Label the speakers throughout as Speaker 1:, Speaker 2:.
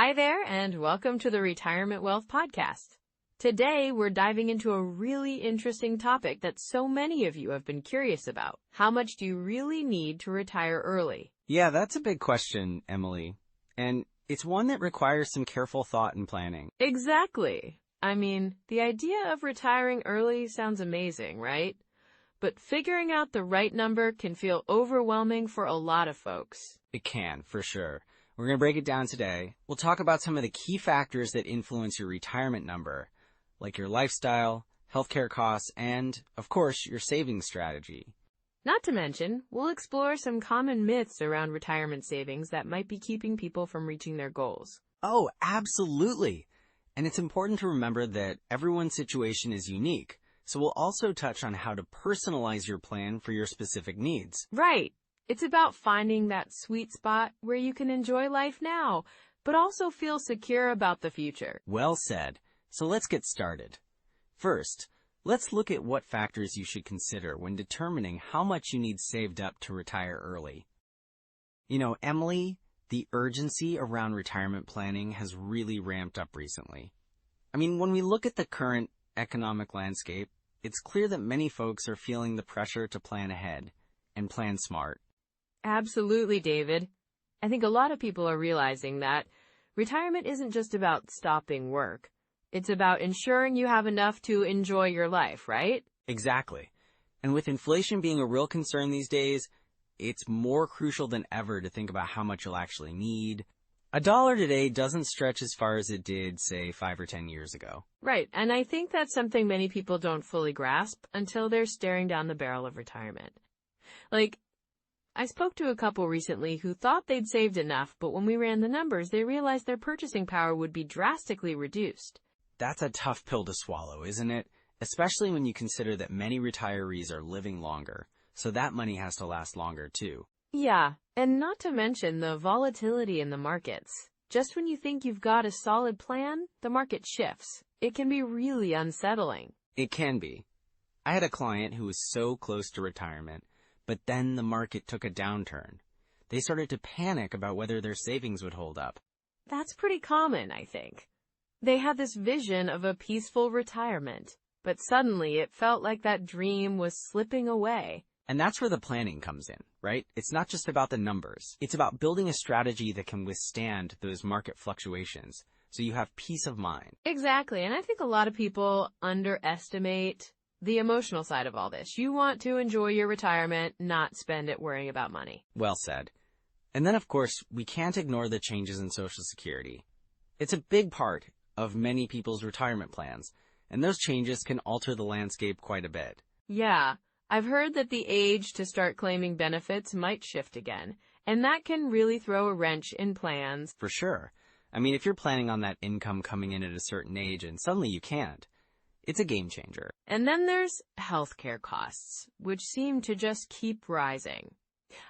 Speaker 1: Hi there, and welcome to the Retirement Wealth Podcast. Today, we're diving into a really interesting topic that so many of you have been curious about. How much do you really need to retire early?
Speaker 2: Yeah, that's a big question, Emily. And it's one that requires some careful thought and planning.
Speaker 1: Exactly. I mean, the idea of retiring early sounds amazing, right? But figuring out the right number can feel overwhelming for a lot of folks.
Speaker 2: It can, for sure. We're going to break it down today. We'll talk about some of the key factors that influence your retirement number, like your lifestyle, healthcare costs, and, of course, your savings strategy.
Speaker 1: Not to mention, we'll explore some common myths around retirement savings that might be keeping people from reaching their goals.
Speaker 2: Oh, absolutely. And it's important to remember that everyone's situation is unique. So we'll also touch on how to personalize your plan for your specific needs.
Speaker 1: Right. It's about finding that sweet spot where you can enjoy life now, but also feel secure about the future.
Speaker 2: Well said. So let's get started. First, let's look at what factors you should consider when determining how much you need saved up to retire early. You know, Emily, the urgency around retirement planning has really ramped up recently. I mean, when we look at the current economic landscape, it's clear that many folks are feeling the pressure to plan ahead and plan smart.
Speaker 1: Absolutely, David. I think a lot of people are realizing that retirement isn't just about stopping work. It's about ensuring you have enough to enjoy your life, right?
Speaker 2: Exactly. And with inflation being a real concern these days, it's more crucial than ever to think about how much you'll actually need. $1 today doesn't stretch as far as it did, say, 5 or 10 years ago.
Speaker 1: Right, and I think that's something many people don't fully grasp until they're staring down the barrel of retirement. I spoke to a couple recently who thought they'd saved enough, but when we ran the numbers, they realized their purchasing power would be drastically reduced.
Speaker 2: That's a tough pill to swallow, isn't it? Especially when you consider that many retirees are living longer, so that money has to last longer too.
Speaker 1: Yeah, and not to mention the volatility in the markets. Just when you think you've got a solid plan, the market shifts. It can be really unsettling.
Speaker 2: It can be. I had a client who was so close to retirement, but then the market took a downturn. They started to panic about whether their savings would hold up.
Speaker 1: That's pretty common, I think. They had this vision of a peaceful retirement, but suddenly it felt like that dream was slipping away.
Speaker 2: And that's where the planning comes in, right? It's not just about the numbers. It's about building a strategy that can withstand those market fluctuations, so you have peace of mind.
Speaker 1: Exactly, and I think a lot of people underestimate the emotional side of all this. You want to enjoy your retirement, not spend it worrying about money.
Speaker 2: Well said. And then, of course, we can't ignore the changes in Social Security. It's a big part of many people's retirement plans, and those changes can alter the landscape quite a bit.
Speaker 1: Yeah, I've heard that the age to start claiming benefits might shift again, and that can really throw a wrench in plans.
Speaker 2: For sure. I mean, if you're planning on that income coming in at a certain age and suddenly you can't, it's a game changer.
Speaker 1: And then there's healthcare costs, which seem to just keep rising.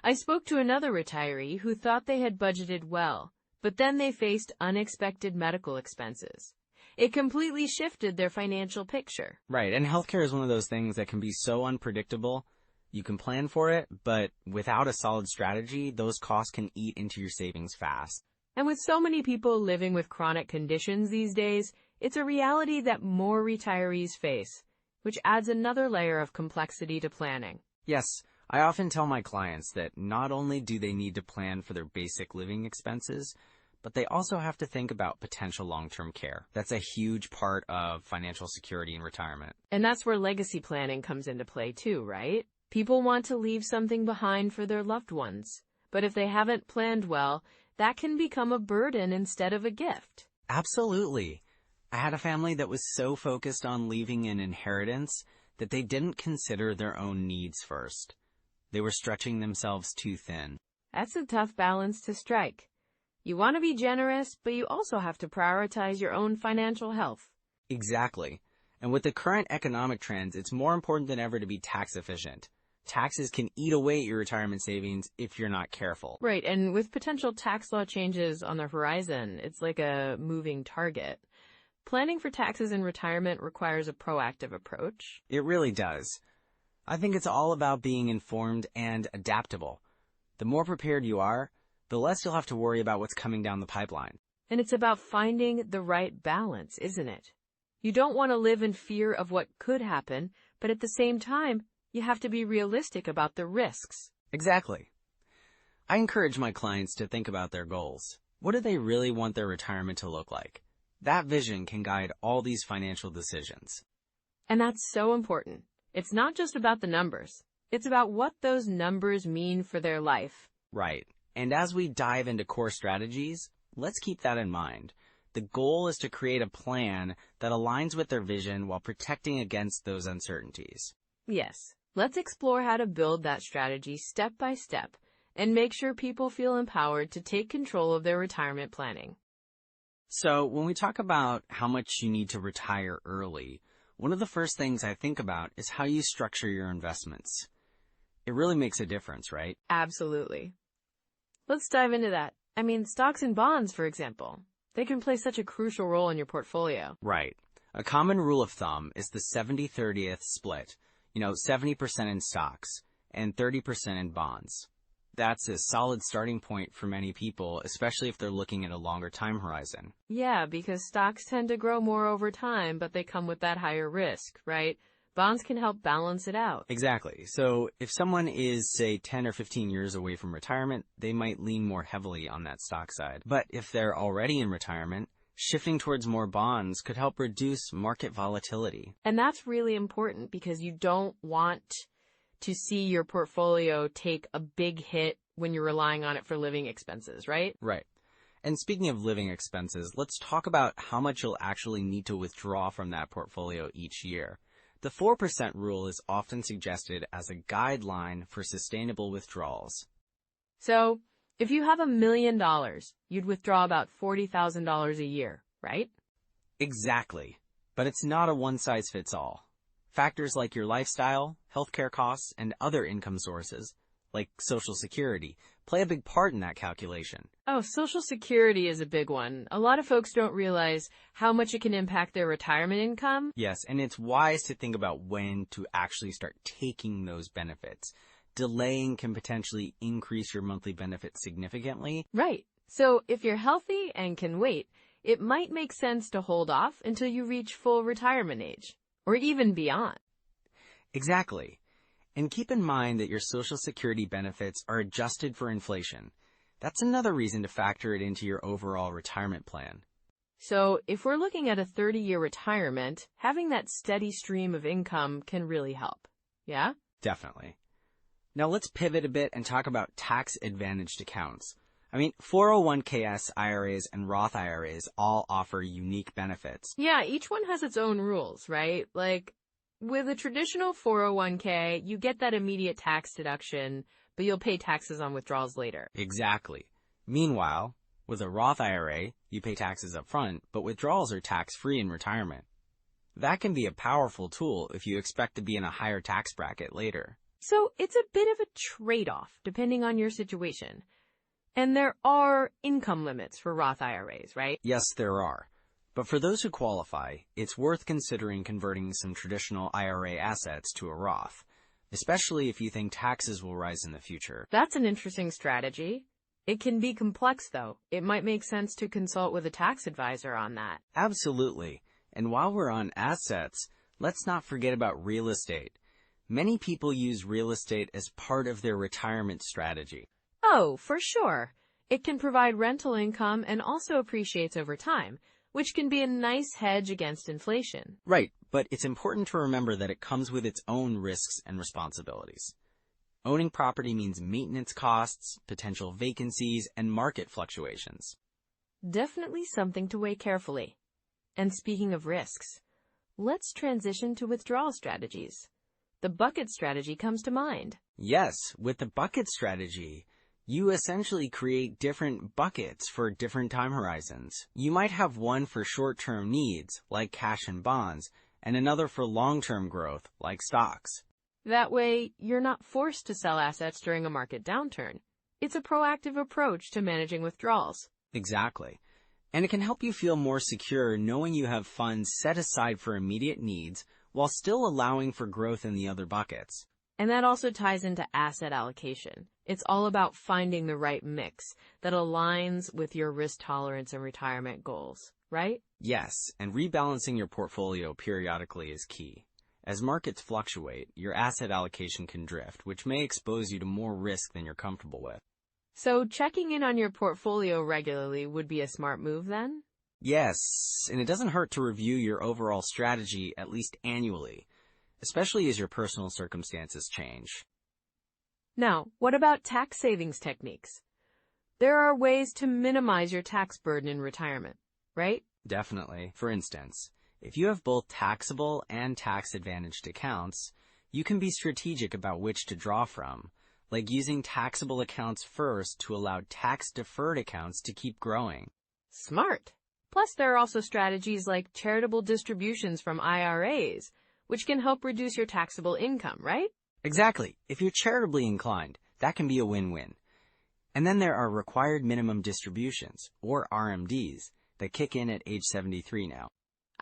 Speaker 1: I spoke to another retiree who thought they had budgeted well, but then they faced unexpected medical expenses. It completely shifted their financial picture.
Speaker 2: Right, and healthcare is one of those things that can be so unpredictable. You can plan for it, but without a solid strategy, those costs can eat into your savings fast.
Speaker 1: And with so many people living with chronic conditions these days, it's a reality that more retirees face, which adds another layer of complexity to planning.
Speaker 2: Yes, I often tell my clients that not only do they need to plan for their basic living expenses, but they also have to think about potential long-term care. That's a huge part of financial security in retirement.
Speaker 1: And that's where legacy planning comes into play too, right? People want to leave something behind for their loved ones, but if they haven't planned well, that can become a burden instead of a gift.
Speaker 2: Absolutely. I had a family that was so focused on leaving an inheritance that they didn't consider their own needs first. They were stretching themselves too thin.
Speaker 1: That's a tough balance to strike. You want to be generous, but you also have to prioritize your own financial health.
Speaker 2: Exactly. And with the current economic trends, it's more important than ever to be tax efficient. Taxes can eat away at your retirement savings if you're not careful.
Speaker 1: Right, and with potential tax law changes on the horizon, it's like a moving target. Planning for taxes in retirement requires a proactive approach.
Speaker 2: It really does. I think it's all about being informed and adaptable. The more prepared you are, the less you'll have to worry about what's coming down the pipeline.
Speaker 1: And it's about finding the right balance, isn't it? You don't want to live in fear of what could happen, but at the same time, you have to be realistic about the risks.
Speaker 2: Exactly. I encourage my clients to think about their goals. What do they really want their retirement to look like? That vision can guide all these financial decisions.
Speaker 1: And that's so important. It's not just about the numbers. It's about what those numbers mean for their life.
Speaker 2: Right. And as we dive into core strategies, let's keep that in mind. The goal is to create a plan that aligns with their vision while protecting against those uncertainties.
Speaker 1: Yes, let's explore how to build that strategy step by step and make sure people feel empowered to take control of their retirement planning.
Speaker 2: So when we talk about how much you need to retire early, one of the first things I think about is how you structure your investments. It really makes a difference, right?
Speaker 1: Absolutely. Let's dive into that. Stocks and bonds, for example. They can play such a crucial role in your portfolio.
Speaker 2: Right. A common rule of thumb is the 70-30 split. 70% in stocks and 30% in bonds. That's a solid starting point for many people, especially if they're looking at a longer time horizon.
Speaker 1: Yeah, because stocks tend to grow more over time, but they come with that higher risk, right? Bonds can help balance it out.
Speaker 2: Exactly. So if someone is, say, 10 or 15 years away from retirement, they might lean more heavily on that stock side. But if they're already in retirement, shifting towards more bonds could help reduce market volatility.
Speaker 1: And that's really important because you don't want to see your portfolio take a big hit when you're relying on it for living expenses, right?
Speaker 2: Right. And speaking of living expenses, let's talk about how much you'll actually need to withdraw from that portfolio each year. The 4% rule is often suggested as a guideline for sustainable withdrawals.
Speaker 1: So, if you have $1 million, you'd withdraw about $40,000 a year, right?
Speaker 2: Exactly. But it's not a one-size-fits-all. Factors like your lifestyle, healthcare costs, and other income sources, like Social Security, play a big part in that calculation.
Speaker 1: Oh, Social Security is a big one. A lot of folks don't realize how much it can impact their retirement income.
Speaker 2: Yes, and it's wise to think about when to actually start taking those benefits. Delaying can potentially increase your monthly benefits significantly.
Speaker 1: Right. So if you're healthy and can wait, it might make sense to hold off until you reach full retirement age, or even beyond.
Speaker 2: Exactly. And keep in mind that your Social Security benefits are adjusted for inflation. That's another reason to factor it into your overall retirement plan.
Speaker 1: So if we're looking at a 30-year retirement, having that steady stream of income can really help. Yeah?
Speaker 2: Definitely. Now let's pivot a bit and talk about tax-advantaged accounts. 401ks, IRAs, and Roth IRAs all offer unique benefits.
Speaker 1: Yeah, each one has its own rules, right? Like, with a traditional 401k, you get that immediate tax deduction, but you'll pay taxes on withdrawals later.
Speaker 2: Exactly. Meanwhile, with a Roth IRA, you pay taxes up front, but withdrawals are tax-free in retirement. That can be a powerful tool if you expect to be in a higher tax bracket later.
Speaker 1: So it's a bit of a trade-off, depending on your situation. And there are income limits for Roth IRAs, right?
Speaker 2: Yes, there are. But for those who qualify, it's worth considering converting some traditional IRA assets to a Roth, especially if you think taxes will rise in the future.
Speaker 1: That's an interesting strategy. It can be complex, though. It might make sense to consult with a tax advisor on that.
Speaker 2: Absolutely. And while we're on assets, let's not forget about real estate. Many people use real estate as part of their retirement strategy.
Speaker 1: Oh, for sure. It can provide rental income and also appreciates over time, which can be a nice hedge against inflation.
Speaker 2: Right, but it's important to remember that it comes with its own risks and responsibilities. Owning property means maintenance costs, potential vacancies, and market fluctuations.
Speaker 1: Definitely something to weigh carefully. And speaking of risks, let's transition to withdrawal strategies. The bucket strategy comes to mind.
Speaker 2: Yes, with the bucket strategy, you essentially create different buckets for different time horizons. You might have one for short-term needs, like cash and bonds, and another for long-term growth, like stocks.
Speaker 1: That way, you're not forced to sell assets during a market downturn. It's a proactive approach to managing withdrawals.
Speaker 2: Exactly. And it can help you feel more secure knowing you have funds set aside for immediate needs while still allowing for growth in the other buckets.
Speaker 1: And that also ties into asset allocation. It's all about finding the right mix that aligns with your risk tolerance and retirement goals, right?
Speaker 2: Yes, and rebalancing your portfolio periodically is key. As markets fluctuate, your asset allocation can drift, which may expose you to more risk than you're comfortable with.
Speaker 1: So checking in on your portfolio regularly would be a smart move then?
Speaker 2: Yes, and it doesn't hurt to review your overall strategy at least annually, especially as your personal circumstances change.
Speaker 1: Now, what about tax savings techniques? There are ways to minimize your tax burden in retirement, right?
Speaker 2: Definitely. For instance, if you have both taxable and tax-advantaged accounts, you can be strategic about which to draw from, like using taxable accounts first to allow tax-deferred accounts to keep growing.
Speaker 1: Smart. Plus, there are also strategies like charitable distributions from IRAs, which can help reduce your taxable income, right?
Speaker 2: Exactly. If you're charitably inclined, that can be a win-win. And then there are required minimum distributions, or RMDs, that kick in at age 73 now.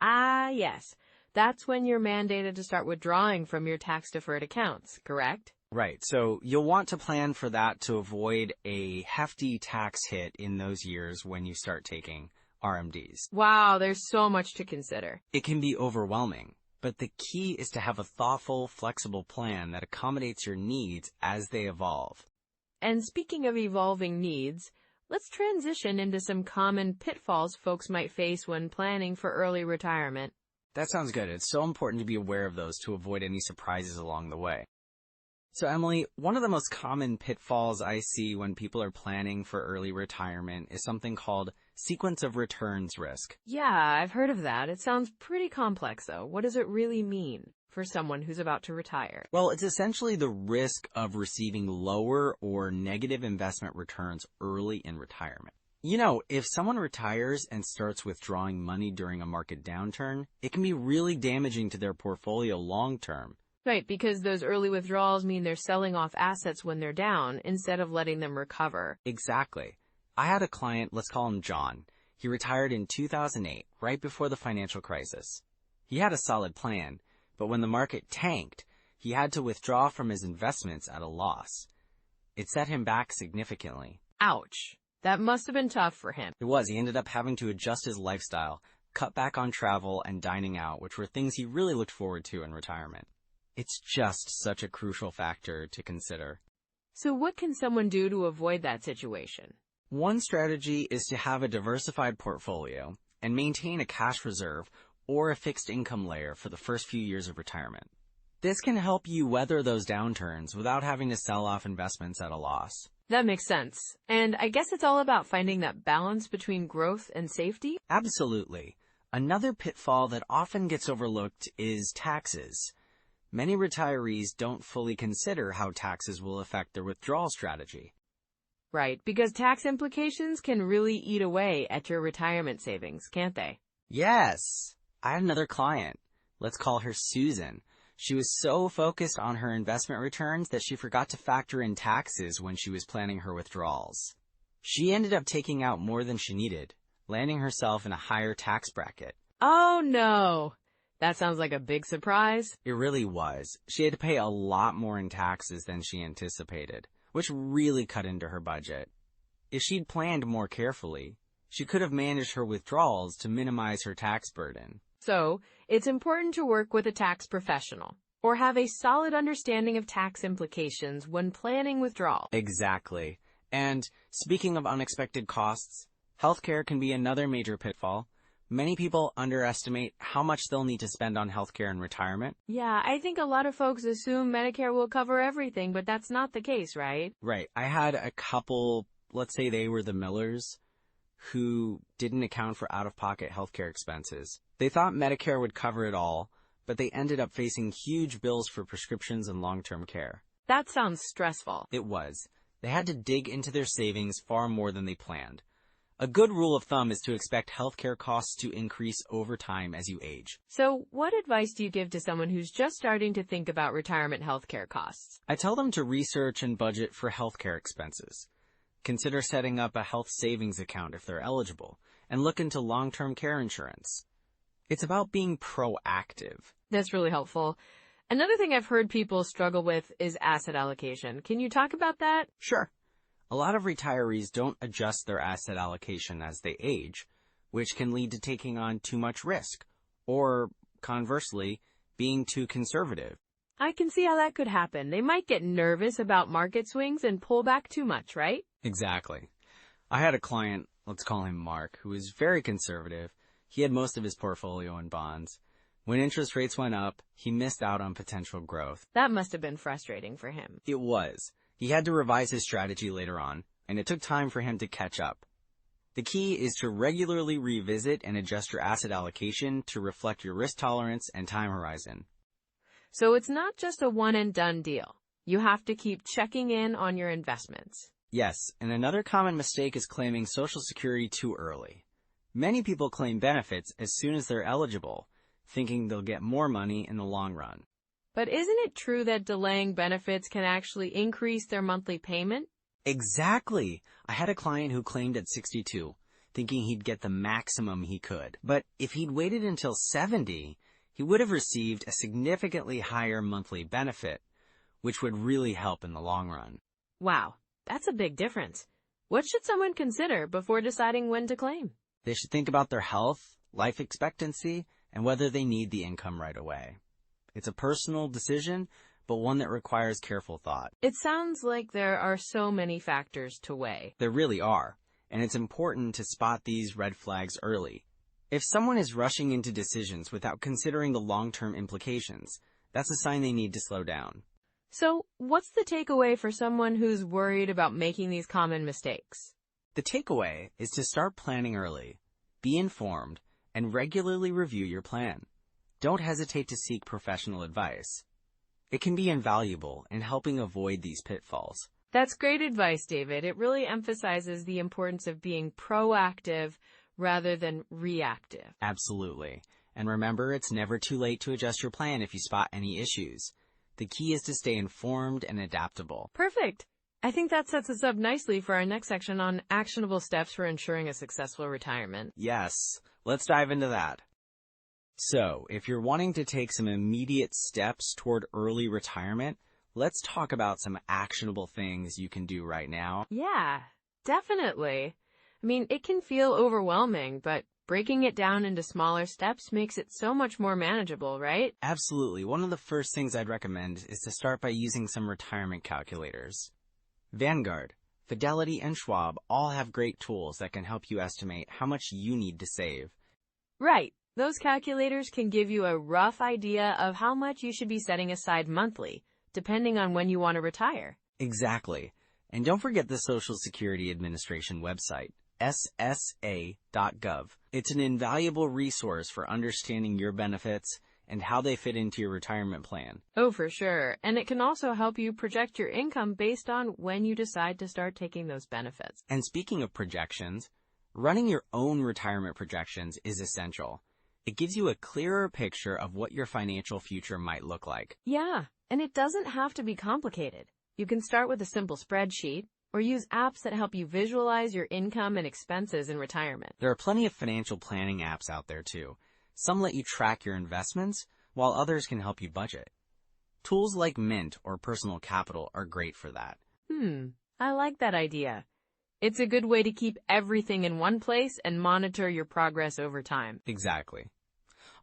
Speaker 1: Ah, yes. That's when you're mandated to start withdrawing from your tax-deferred accounts, correct?
Speaker 2: Right, so you'll want to plan for that to avoid a hefty tax hit in those years when you start taking RMDs.
Speaker 1: Wow, there's so much to consider.
Speaker 2: It can be overwhelming, but the key is to have a thoughtful, flexible plan that accommodates your needs as they evolve.
Speaker 1: And speaking of evolving needs, let's transition into some common pitfalls folks might face when planning for early retirement.
Speaker 2: That sounds good. It's so important to be aware of those to avoid any surprises along the way. So Emily, one of the most common pitfalls I see when people are planning for early retirement is something called sequence of returns risk.
Speaker 1: Yeah, I've heard of that. It sounds pretty complex, though. What does it really mean for someone who's about to retire?
Speaker 2: Well, it's essentially the risk of receiving lower or negative investment returns early in retirement. You know, if someone retires and starts withdrawing money during a market downturn, it can be really damaging to their portfolio long term.
Speaker 1: Right, because those early withdrawals mean they're selling off assets when they're down instead of letting them recover.
Speaker 2: Exactly. I had a client, let's call him John. He retired in 2008, right before the financial crisis. He had a solid plan, but when the market tanked, he had to withdraw from his investments at a loss. It set him back significantly.
Speaker 1: Ouch. That must have been tough for him.
Speaker 2: It was. He ended up having to adjust his lifestyle, cut back on travel and dining out, which were things he really looked forward to in retirement. It's just such a crucial factor to consider.
Speaker 1: So what can someone do to avoid that situation?
Speaker 2: One strategy is to have a diversified portfolio and maintain a cash reserve or a fixed income layer for the first few years of retirement. This can help you weather those downturns without having to sell off investments at a loss.
Speaker 1: That makes sense. And I guess it's all about finding that balance between growth and safety?
Speaker 2: Absolutely. Another pitfall that often gets overlooked is taxes. Many retirees don't fully consider how taxes will affect their withdrawal strategy.
Speaker 1: Right, because tax implications can really eat away at your retirement savings, can't they?
Speaker 2: Yes. I had another client. Let's call her Susan. She was so focused on her investment returns that she forgot to factor in taxes when she was planning her withdrawals. She ended up taking out more than she needed, landing herself in a higher tax bracket.
Speaker 1: Oh no! That sounds like a big surprise.
Speaker 2: It really was. She had to pay a lot more in taxes than she anticipated, which really cut into her budget. If she'd planned more carefully, she could have managed her withdrawals to minimize her tax burden.
Speaker 1: So, it's important to work with a tax professional or have a solid understanding of tax implications when planning withdrawal.
Speaker 2: Exactly. And speaking of unexpected costs, healthcare can be another major pitfall. Many people underestimate how much they'll need to spend on healthcare in retirement.
Speaker 1: Yeah, I think a lot of folks assume Medicare will cover everything, but that's not the case, right?
Speaker 2: Right. I had a couple, let's say they were the Millers, who didn't account for out-of-pocket healthcare expenses. They thought Medicare would cover it all, but they ended up facing huge bills for prescriptions and long-term care.
Speaker 1: That sounds stressful.
Speaker 2: It was. They had to dig into their savings far more than they planned. A good rule of thumb is to expect healthcare costs to increase over time as you age.
Speaker 1: So, what advice do you give to someone who's just starting to think about retirement healthcare costs?
Speaker 2: I tell them to research and budget for healthcare expenses. Consider setting up a health savings account if they're eligible, and look into long-term care insurance. It's about being proactive.
Speaker 1: That's really helpful. Another thing I've heard people struggle with is asset allocation. Can you talk about that?
Speaker 2: Sure. A lot of retirees don't adjust their asset allocation as they age, which can lead to taking on too much risk, or, conversely, being too conservative.
Speaker 1: I can see how that could happen. They might get nervous about market swings and pull back too much, right?
Speaker 2: Exactly. I had a client, let's call him Mark, who was very conservative. He had most of his portfolio in bonds. When interest rates went up, he missed out on potential growth.
Speaker 1: That must have been frustrating for him.
Speaker 2: It was. He had to revise his strategy later on, and it took time for him to catch up. The key is to regularly revisit and adjust your asset allocation to reflect your risk tolerance and time horizon.
Speaker 1: So it's not just a one-and-done deal. You have to keep checking in on your investments.
Speaker 2: Yes, and another common mistake is claiming Social Security too early. Many people claim benefits as soon as they're eligible, thinking they'll get more money in the long run.
Speaker 1: But isn't it true that delaying benefits can actually increase their monthly payment?
Speaker 2: Exactly. I had a client who claimed at 62, thinking he'd get the maximum he could. But if he'd waited until 70, he would have received a significantly higher monthly benefit, which would really help in the long run.
Speaker 1: Wow, that's a big difference. What should someone consider before deciding when to claim?
Speaker 2: They should think about their health, life expectancy, and whether they need the income right away. It's a personal decision, but one that requires careful thought.
Speaker 1: It sounds like there are so many factors to weigh.
Speaker 2: There really are, and it's important to spot these red flags early. If someone is rushing into decisions without considering the long-term implications, that's a sign they need to slow down.
Speaker 1: So, what's the takeaway for someone who's worried about making these common mistakes?
Speaker 2: The takeaway is to start planning early, be informed, and regularly review your plan. Don't hesitate to seek professional advice. It can be invaluable in helping avoid these pitfalls.
Speaker 1: That's great advice, David. It really emphasizes the importance of being proactive rather than reactive.
Speaker 2: Absolutely. And remember, it's never too late to adjust your plan if you spot any issues. The key is to stay informed and adaptable.
Speaker 1: Perfect. I think that sets us up nicely for our next section on actionable steps for ensuring a successful retirement.
Speaker 2: Yes, let's dive into that. So, if you're wanting to take some immediate steps toward early retirement, let's talk about some actionable things you can do right now.
Speaker 1: Yeah, definitely. I mean, it can feel overwhelming, but breaking it down into smaller steps makes it so much more manageable, right?
Speaker 2: Absolutely. One of the first things I'd recommend is to start by using some retirement calculators. Vanguard, Fidelity, and Schwab all have great tools that can help you estimate how much you need to save.
Speaker 1: Right. Those calculators can give you a rough idea of how much you should be setting aside monthly, depending on when you want to retire.
Speaker 2: Exactly. And don't forget the Social Security Administration website, ssa.gov. It's an invaluable resource for understanding your benefits and how they fit into your retirement plan.
Speaker 1: Oh, for sure. And it can also help you project your income based on when you decide to start taking those benefits.
Speaker 2: And speaking of projections, running your own retirement projections is essential. It gives you a clearer picture of what your financial future might look like.
Speaker 1: Yeah, and it doesn't have to be complicated. You can start with a simple spreadsheet or use apps that help you visualize your income and expenses in retirement.
Speaker 2: There are plenty of financial planning apps out there too. Some let you track your investments, while others can help you budget. Tools like Mint or Personal Capital are great for that.
Speaker 1: I like that idea. It's a good way to keep everything in one place and monitor your progress over time.
Speaker 2: Exactly.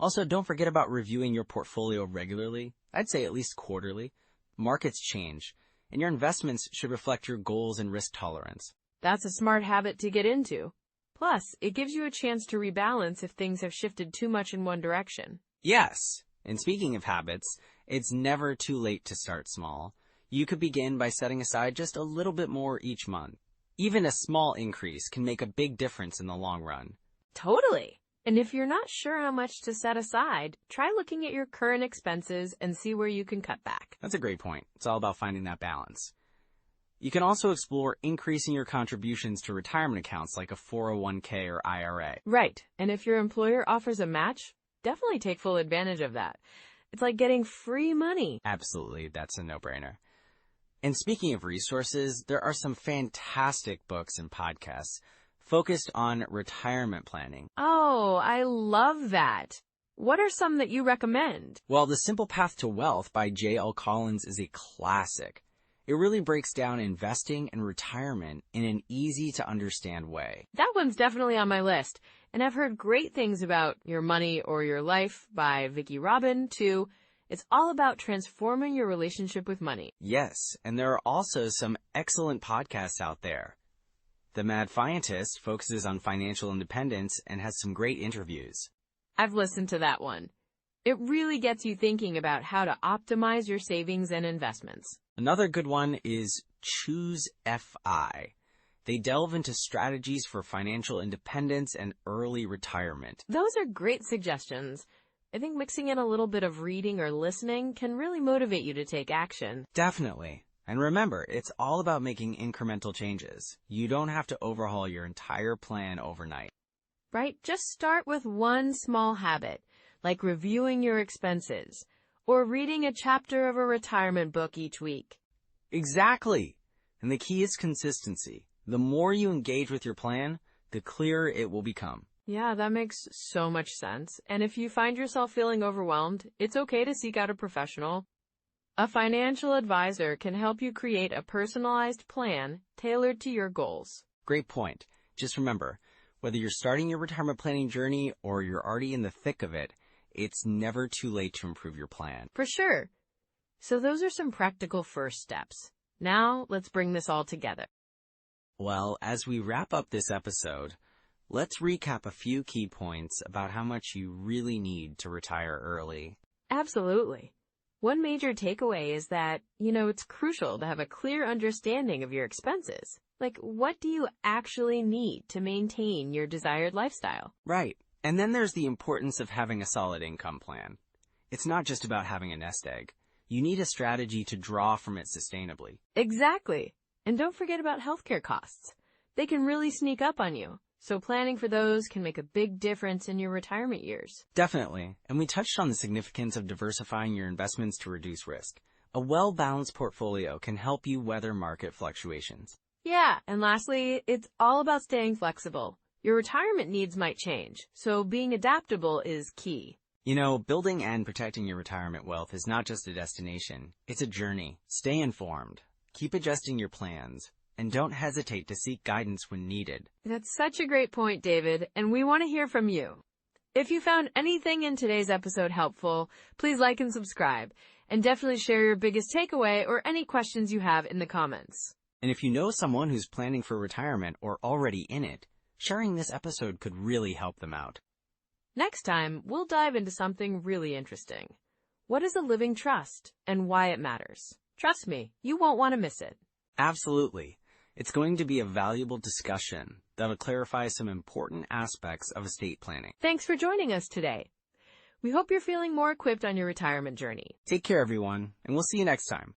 Speaker 2: Also, don't forget about reviewing your portfolio regularly. I'd say at least quarterly. Markets change, and your investments should reflect your goals and risk tolerance.
Speaker 1: That's a smart habit to get into. Plus, it gives you a chance to rebalance if things have shifted too much in one direction.
Speaker 2: Yes! And speaking of habits, it's never too late to start small. You could begin by setting aside just a little bit more each month. Even a small increase can make a big difference in the long run.
Speaker 1: Totally! And if you're not sure how much to set aside, try looking at your current expenses and see where you can cut back.
Speaker 2: That's a great point. It's all about finding that balance. You can also explore increasing your contributions to retirement accounts like a 401k or IRA.
Speaker 1: Right. And if your employer offers a match, definitely take full advantage of that. It's like getting free money.
Speaker 2: Absolutely. That's a no-brainer. And speaking of resources, there are some fantastic books and podcasts focused on retirement planning.
Speaker 1: Oh, I love that. What are some that you recommend?
Speaker 2: Well, The Simple Path to Wealth by J.L. Collins is a classic. It really breaks down investing and retirement in an easy-to-understand way.
Speaker 1: That one's definitely on my list. And I've heard great things about Your Money or Your Life by Vicki Robin, too. It's all about transforming your relationship with money.
Speaker 2: Yes, and there are also some excellent podcasts out there. The Mad Fientist focuses on financial independence and has some great interviews.
Speaker 1: I've listened to that one. It really gets you thinking about how to optimize your savings and investments.
Speaker 2: Another good one is Choose FI. They delve into strategies for financial independence and early retirement.
Speaker 1: Those are great suggestions. I think mixing in a little bit of reading or listening can really motivate you to take action.
Speaker 2: Definitely. And remember, it's all about making incremental changes. You don't have to overhaul your entire plan overnight.
Speaker 1: Right? Just start with one small habit, like reviewing your expenses or reading a chapter of a retirement book each week.
Speaker 2: Exactly. And the key is consistency. The more you engage with your plan, the clearer it will become.
Speaker 1: Yeah, that makes so much sense. And if you find yourself feeling overwhelmed, it's okay to seek out a professional. A financial advisor can help you create a personalized plan tailored to your goals.
Speaker 2: Great point. Just remember, whether you're starting your retirement planning journey or you're already in the thick of it, it's never too late to improve your plan.
Speaker 1: For sure. So those are some practical first steps. Now, let's bring this all together.
Speaker 2: Well, as we wrap up this episode, let's recap a few key points about how much you really need to retire early.
Speaker 1: Absolutely. One major takeaway is that, it's crucial to have a clear understanding of your expenses. Like, what do you actually need to maintain your desired lifestyle?
Speaker 2: Right. And then there's the importance of having a solid income plan. It's not just about having a nest egg. You need a strategy to draw from it sustainably.
Speaker 1: Exactly. And don't forget about healthcare costs. They can really sneak up on you. So planning for those can make a big difference in your retirement years.
Speaker 2: Definitely. And we touched on the significance of diversifying your investments to reduce risk. A well-balanced portfolio can help you weather market fluctuations.
Speaker 1: Yeah. And lastly, it's all about staying flexible. Your retirement needs might change, so being adaptable is key.
Speaker 2: Building and protecting your retirement wealth is not just a destination. It's a journey. Stay informed. Keep adjusting your plans. And don't hesitate to seek guidance when needed.
Speaker 1: That's such a great point, David, and we want to hear from you. If you found anything in today's episode helpful, please like and subscribe, and definitely share your biggest takeaway or any questions you have in the comments.
Speaker 2: And if you know someone who's planning for retirement or already in it, sharing this episode could really help them out.
Speaker 1: Next time, we'll dive into something really interesting. What is a living trust and why it matters? Trust me, you won't want to miss it.
Speaker 2: Absolutely. It's going to be a valuable discussion that'll clarify some important aspects of estate planning.
Speaker 1: Thanks for joining us today. We hope you're feeling more equipped on your retirement journey.
Speaker 2: Take care, everyone, and we'll see you next time.